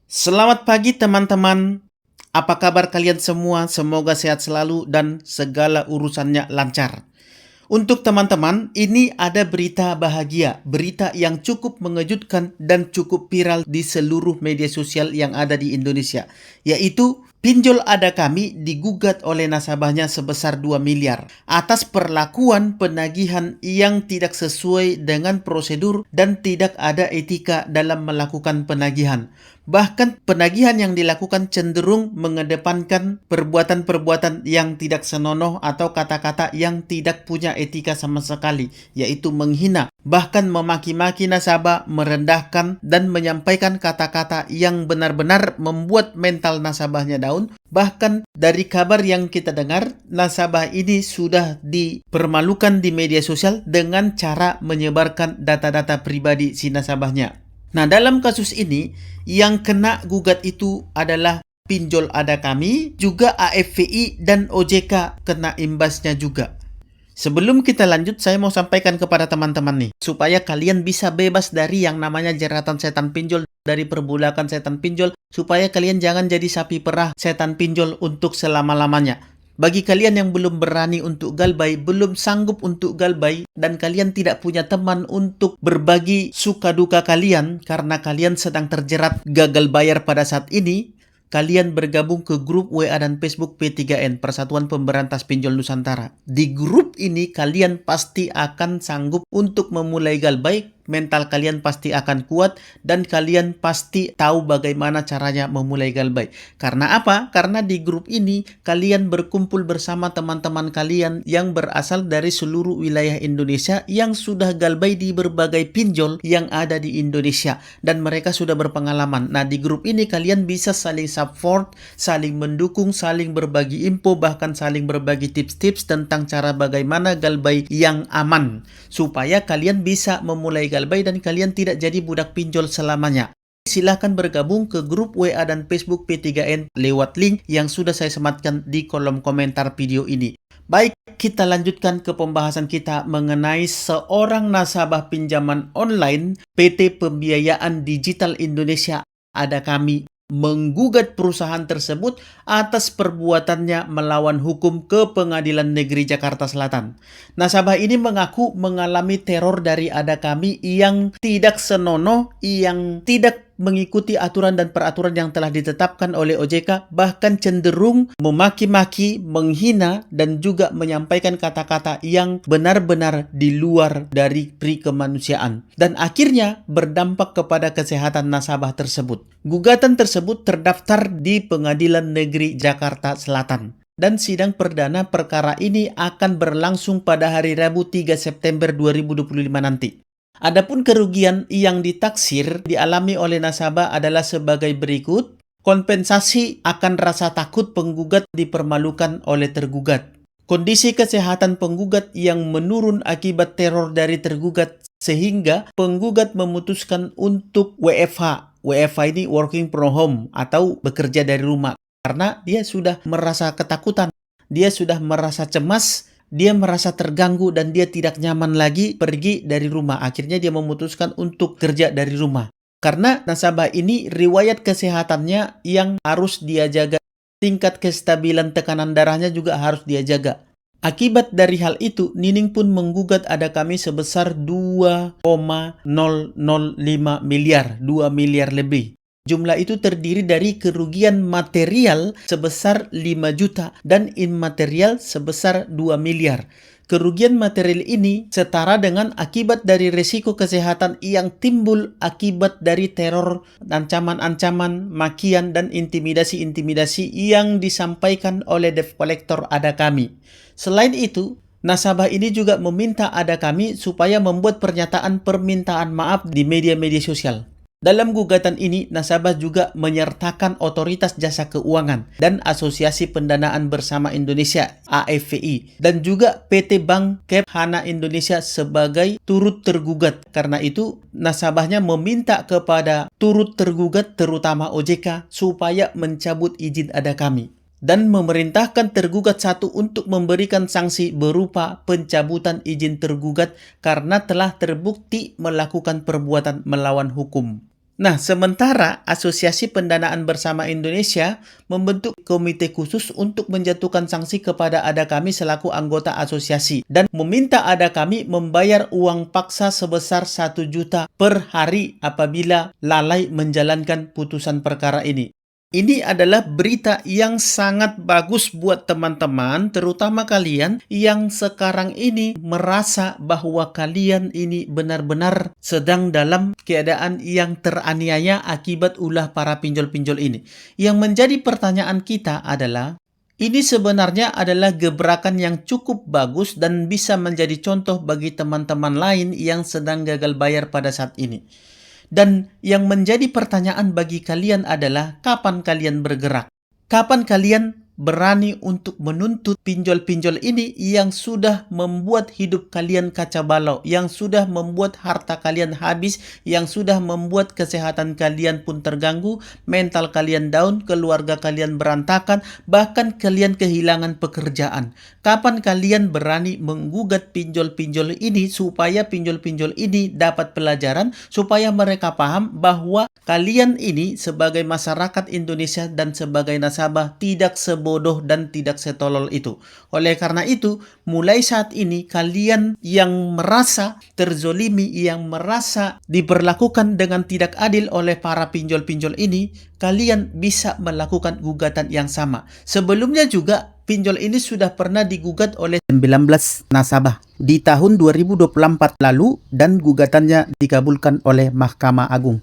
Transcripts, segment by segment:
Selamat pagi teman-teman. Apa kabar kalian semua? Semoga sehat selalu dan segala urusannya lancar. Untuk teman-teman, ini ada berita bahagia, berita yang cukup mengejutkan dan cukup viral di seluruh media sosial yang ada di Indonesia, yaitu pinjol Ada Kami digugat oleh nasabahnya sebesar 2 miliar atas perlakuan penagihan yang tidak sesuai dengan prosedur dan tidak ada etika dalam melakukan penagihan. Bahkan penagihan yang dilakukan cenderung mengedepankan perbuatan-perbuatan yang tidak senonoh atau kata-kata yang tidak punya etika sama sekali, yaitu menghina, bahkan memaki-maki nasabah, merendahkan, dan menyampaikan kata-kata yang benar-benar membuat mental nasabahnya down. Bahkan dari kabar yang kita dengar, nasabah ini sudah dipermalukan di media sosial dengan cara menyebarkan data-data pribadi si nasabahnya. Nah, dalam kasus ini, yang kena gugat itu adalah pinjol Ada Kami, juga AFVI dan OJK kena imbasnya juga. Sebelum kita lanjut, saya mau sampaikan kepada teman-teman nih, supaya kalian bisa bebas dari yang namanya jeratan setan pinjol, dari perbudakan setan pinjol, supaya kalian jangan jadi sapi perah setan pinjol untuk selama-lamanya. Bagi kalian yang belum berani untuk galbay, belum sanggup untuk galbay, dan kalian tidak punya teman untuk berbagi suka duka kalian karena kalian sedang terjerat gagal bayar pada saat ini, kalian bergabung ke grup WA dan Facebook P3N, Persatuan Pemberantas Pinjol Nusantara. Di grup ini kalian pasti akan sanggup untuk memulai galbay, mental kalian pasti akan kuat, dan kalian pasti tahu bagaimana caranya memulai galbay. Karena apa? Karena di grup ini kalian berkumpul bersama teman-teman kalian yang berasal dari seluruh wilayah Indonesia yang sudah galbay di berbagai pinjol yang ada di Indonesia, dan mereka sudah berpengalaman. Nah, di grup ini kalian bisa saling support, saling mendukung, saling berbagi info, bahkan saling berbagi tips-tips tentang cara bagaimana galbay yang aman, supaya kalian bisa memulai galbay dan kalian tidak jadi budak pinjol selamanya. Silahkan bergabung ke grup WA dan Facebook P3N lewat link yang sudah saya sematkan di kolom komentar video ini. Baik, kita lanjutkan ke pembahasan kita mengenai seorang nasabah pinjaman online PT Pembiayaan Digital Indonesia Ada Kami menggugat perusahaan tersebut atas perbuatannya melawan hukum ke Pengadilan Negeri Jakarta Selatan. Nasabah ini mengaku mengalami teror dari Ada Kami yang tidak senonoh, yang tidak mengikuti aturan dan peraturan yang telah ditetapkan oleh OJK, bahkan cenderung memaki-maki, menghina, dan juga menyampaikan kata-kata yang benar-benar di luar dari pri kemanusiaan, dan akhirnya berdampak kepada kesehatan nasabah tersebut. Gugatan tersebut terdaftar di Pengadilan Negeri Jakarta Selatan, dan sidang perdana perkara ini akan berlangsung pada hari Rabu 3 September 2025 nanti. Adapun kerugian yang ditaksir dialami oleh nasabah adalah sebagai berikut. Kompensasi akan rasa takut penggugat dipermalukan oleh tergugat. Kondisi kesehatan penggugat yang menurun akibat teror dari tergugat sehingga penggugat memutuskan untuk WFH. WFH ini working from home atau bekerja dari rumah karena dia sudah merasa ketakutan, dia sudah merasa cemas, dia merasa terganggu, dan dia tidak nyaman lagi pergi dari rumah. Akhirnya dia memutuskan untuk kerja dari rumah. Karena nasabah ini riwayat kesehatannya yang harus dia jaga. Tingkat kestabilan tekanan darahnya juga harus dia jaga. Akibat dari hal itu, Nining pun menggugat Ada Kami sebesar 2,005 miliar, 2 miliar lebih. Jumlah itu terdiri dari kerugian material sebesar 5 juta dan imaterial sebesar 2 miliar. Kerugian material ini setara dengan akibat dari risiko kesehatan yang timbul akibat dari teror, ancaman-ancaman, makian, dan intimidasi-intimidasi yang disampaikan oleh debt collector Ada Kami. Selain itu, nasabah ini juga meminta Ada Kami supaya membuat pernyataan permintaan maaf di media-media sosial. Dalam gugatan ini, nasabah juga menyertakan Otoritas Jasa Keuangan dan Asosiasi Pendanaan Bersama Indonesia (AFVI) dan juga PT Bank Kep Hana Indonesia sebagai turut tergugat. Karena itu, nasabahnya meminta kepada turut tergugat terutama OJK supaya mencabut izin Ada Kami dan memerintahkan tergugat satu untuk memberikan sanksi berupa pencabutan izin tergugat karena telah terbukti melakukan perbuatan melawan hukum. Nah, sementara Asosiasi Pendanaan Bersama Indonesia membentuk komite khusus untuk menjatuhkan sanksi kepada Ada Kami selaku anggota asosiasi dan meminta Ada Kami membayar uang paksa sebesar 1 juta per hari apabila lalai menjalankan putusan perkara ini. Ini adalah berita yang sangat bagus buat teman-teman, terutama kalian yang sekarang ini merasa bahwa kalian ini benar-benar sedang dalam keadaan yang teraniaya akibat ulah para pinjol-pinjol ini. Yang menjadi pertanyaan kita adalah, ini sebenarnya adalah gebrakan yang cukup bagus dan bisa menjadi contoh bagi teman-teman lain yang sedang gagal bayar pada saat ini. Dan yang menjadi pertanyaan bagi kalian adalah, kapan kalian bergerak? Kapan kalian berani untuk menuntut pinjol-pinjol ini yang sudah membuat hidup kalian kacau balau, yang sudah membuat harta kalian habis, yang sudah membuat kesehatan kalian pun terganggu, mental kalian down, keluarga kalian berantakan, bahkan kalian kehilangan pekerjaan. Kapan kalian berani menggugat pinjol-pinjol ini supaya pinjol-pinjol ini dapat pelajaran, supaya mereka paham bahwa kalian ini sebagai masyarakat Indonesia dan sebagai nasabah tidak sebodoh dan tidak setolol itu. Oleh karena itu, mulai saat ini kalian yang merasa terzolimi, yang merasa diperlakukan dengan tidak adil oleh para pinjol-pinjol ini, kalian bisa melakukan gugatan yang sama. Sebelumnya juga pinjol ini sudah pernah digugat oleh 19 nasabah di tahun 2024 lalu dan gugatannya dikabulkan oleh Mahkamah Agung.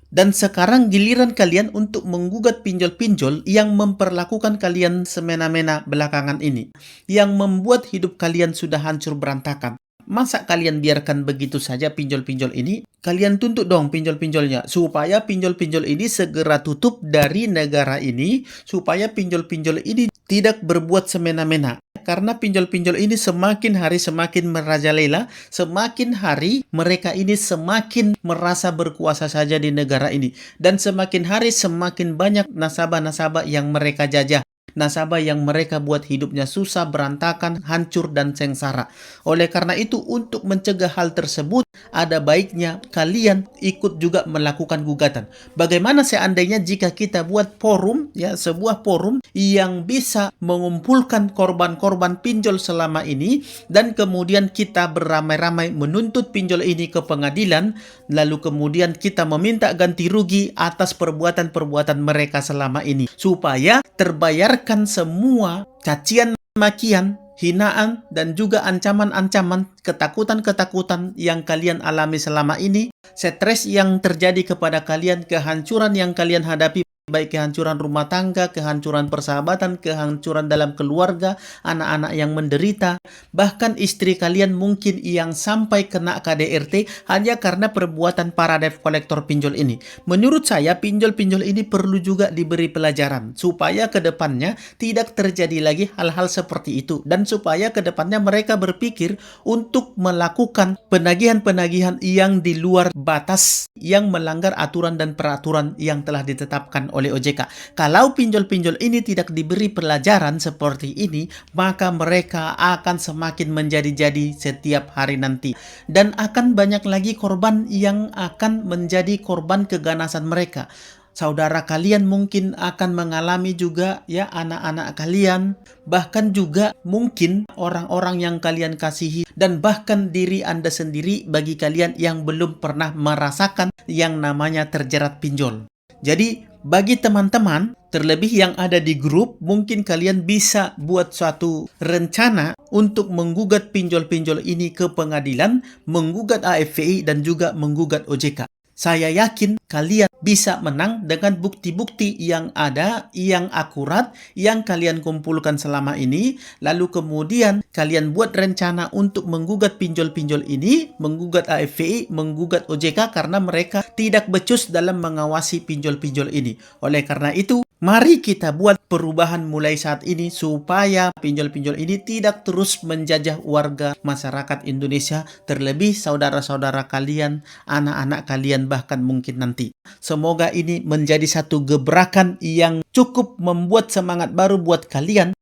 Dan sekarang giliran kalian untuk menggugat pinjol-pinjol yang memperlakukan kalian semena-mena belakangan ini, yang membuat hidup kalian sudah hancur berantakan. Masa kalian biarkan begitu saja pinjol-pinjol ini? Kalian tuntut dong pinjol-pinjolnya, supaya pinjol-pinjol ini segera tutup dari negara ini, supaya pinjol-pinjol ini tidak berbuat semena-mena. Karena pinjol-pinjol ini semakin hari semakin merajalela, semakin hari mereka ini semakin merasa berkuasa saja di negara ini. Dan semakin hari semakin banyak nasabah-nasabah yang mereka jajah. Nasabah yang mereka buat hidupnya susah, berantakan, hancur, dan sengsara. Oleh karena itu, untuk mencegah hal tersebut, ada baiknya kalian ikut juga melakukan gugatan. Bagaimana seandainya jika kita buat forum, ya, sebuah forum yang bisa mengumpulkan korban-korban pinjol selama ini, dan kemudian kita beramai-ramai menuntut pinjol ini ke pengadilan, lalu kemudian kita meminta ganti rugi atas perbuatan-perbuatan mereka selama ini, supaya terbayarkan semua cacian, makian, hinaan, dan juga ancaman-ancaman, ketakutan-ketakutan yang kalian alami selama ini, stres yang terjadi kepada kalian, kehancuran yang kalian hadapi, baik kehancuran rumah tangga, kehancuran persahabatan, kehancuran dalam keluarga, anak-anak yang menderita, bahkan istri kalian mungkin yang sampai kena KDRT hanya karena perbuatan para debt collector pinjol ini. Menurut saya, pinjol-pinjol ini perlu juga diberi pelajaran, supaya ke depannya tidak terjadi lagi hal-hal seperti itu, dan supaya ke depannya mereka berpikir untuk melakukan penagihan-penagihan yang di luar batas, yang melanggar aturan dan peraturan yang telah ditetapkan oleh OJK. Kalau pinjol-pinjol ini tidak diberi pelajaran seperti ini, maka mereka akan semakin menjadi-jadi setiap hari nanti. Dan akan banyak lagi korban yang akan menjadi korban keganasan mereka. Saudara kalian mungkin akan mengalami juga, ya, anak-anak kalian, bahkan juga mungkin orang-orang yang kalian kasihi, dan bahkan diri Anda sendiri bagi kalian yang belum pernah merasakan yang namanya terjerat pinjol. Jadi, bagi teman-teman, terlebih yang ada di grup, mungkin kalian bisa buat suatu rencana untuk menggugat pinjol-pinjol ini ke pengadilan, menggugat AFVI, dan juga menggugat OJK. Saya yakin kalian bisa menang dengan bukti-bukti yang ada, yang akurat, yang kalian kumpulkan selama ini. Lalu kemudian kalian buat rencana untuk menggugat pinjol-pinjol ini, menggugat AFVI, menggugat OJK karena mereka tidak becus dalam mengawasi pinjol-pinjol ini. Oleh karena itu, mari kita buat perubahan mulai saat ini supaya pinjol-pinjol ini tidak terus menjajah warga masyarakat Indonesia, terlebih saudara-saudara kalian, anak-anak kalian, bahkan mungkin nanti. Semoga ini menjadi satu gebrakan yang cukup membuat semangat baru buat kalian.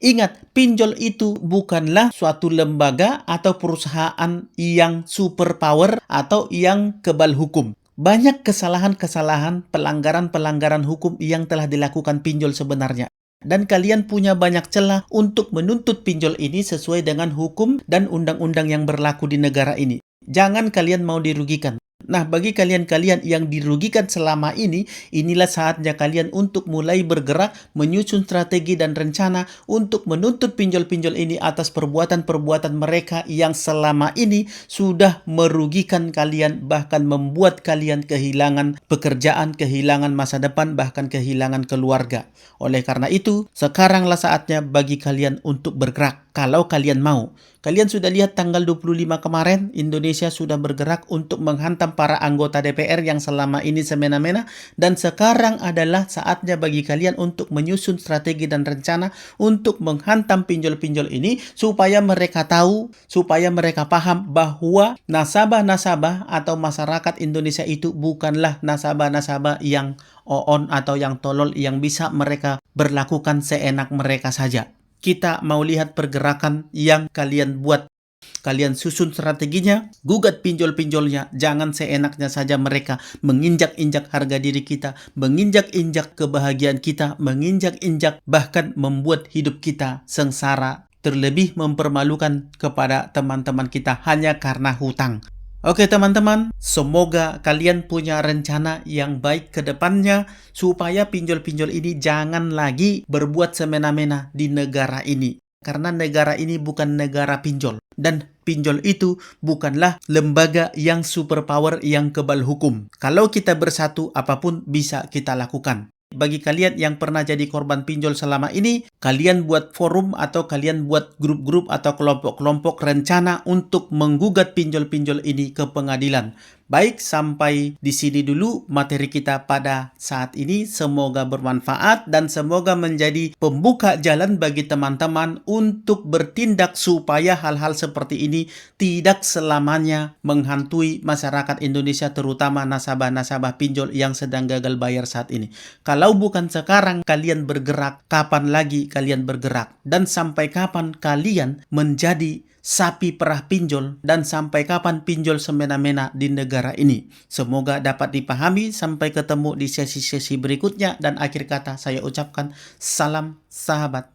Ingat, pinjol itu bukanlah suatu lembaga atau perusahaan yang superpower atau yang kebal hukum. Banyak kesalahan-kesalahan, pelanggaran-pelanggaran hukum yang telah dilakukan pinjol sebenarnya. Dan kalian punya banyak celah untuk menuntut pinjol ini sesuai dengan hukum dan undang-undang yang berlaku di negara ini. Jangan kalian mau dirugikan. Nah, bagi kalian-kalian yang dirugikan selama ini, inilah saatnya kalian untuk mulai bergerak, menyusun strategi dan rencana untuk menuntut pinjol-pinjol ini atas perbuatan-perbuatan mereka yang selama ini sudah merugikan kalian, bahkan membuat kalian kehilangan pekerjaan, kehilangan masa depan, bahkan kehilangan keluarga. Oleh karena itu, sekaranglah saatnya bagi kalian untuk bergerak. Kalau kalian mau. Kalian sudah lihat tanggal 25 kemarin, Indonesia sudah bergerak untuk menghantam para anggota DPR yang selama ini semena-mena, dan sekarang adalah saatnya bagi kalian untuk menyusun strategi dan rencana untuk menghantam pinjol-pinjol ini supaya mereka tahu, supaya mereka paham bahwa nasabah-nasabah atau masyarakat Indonesia itu bukanlah nasabah-nasabah yang oon atau yang tolol yang bisa mereka berlakukan seenak mereka saja. Kita mau lihat pergerakan yang kalian buat. Kalian susun strateginya, gugat pinjol-pinjolnya. Jangan seenaknya saja mereka menginjak-injak harga diri kita, menginjak-injak kebahagiaan kita, menginjak-injak bahkan membuat hidup kita sengsara, terlebih mempermalukan kepada teman-teman kita hanya karena hutang. Oke teman-teman, semoga kalian punya rencana yang baik ke depannya supaya pinjol-pinjol ini jangan lagi berbuat semena-mena di negara ini. Karena negara ini bukan negara pinjol. Dan pinjol itu bukanlah lembaga yang superpower yang kebal hukum. Kalau kita bersatu, apapun bisa kita lakukan. Bagi kalian yang pernah jadi korban pinjol selama ini, kalian buat forum atau kalian buat grup-grup atau kelompok-kelompok rencana untuk menggugat pinjol-pinjol ini ke pengadilan. Baik, sampai di sini dulu materi kita pada saat ini. Semoga bermanfaat dan semoga menjadi pembuka jalan bagi teman-teman untuk bertindak supaya hal-hal seperti ini tidak selamanya menghantui masyarakat Indonesia, terutama nasabah-nasabah pinjol yang sedang gagal bayar saat ini. Kalau bukan sekarang kalian bergerak, kapan lagi kalian bergerak? Dan sampai kapan kalian menjadi sapi perah pinjol, dan sampai kapan pinjol semena-mena di negara ini? Semoga dapat dipahami. Sampai ketemu di sesi-sesi berikutnya, dan akhir kata saya ucapkan salam sahabat.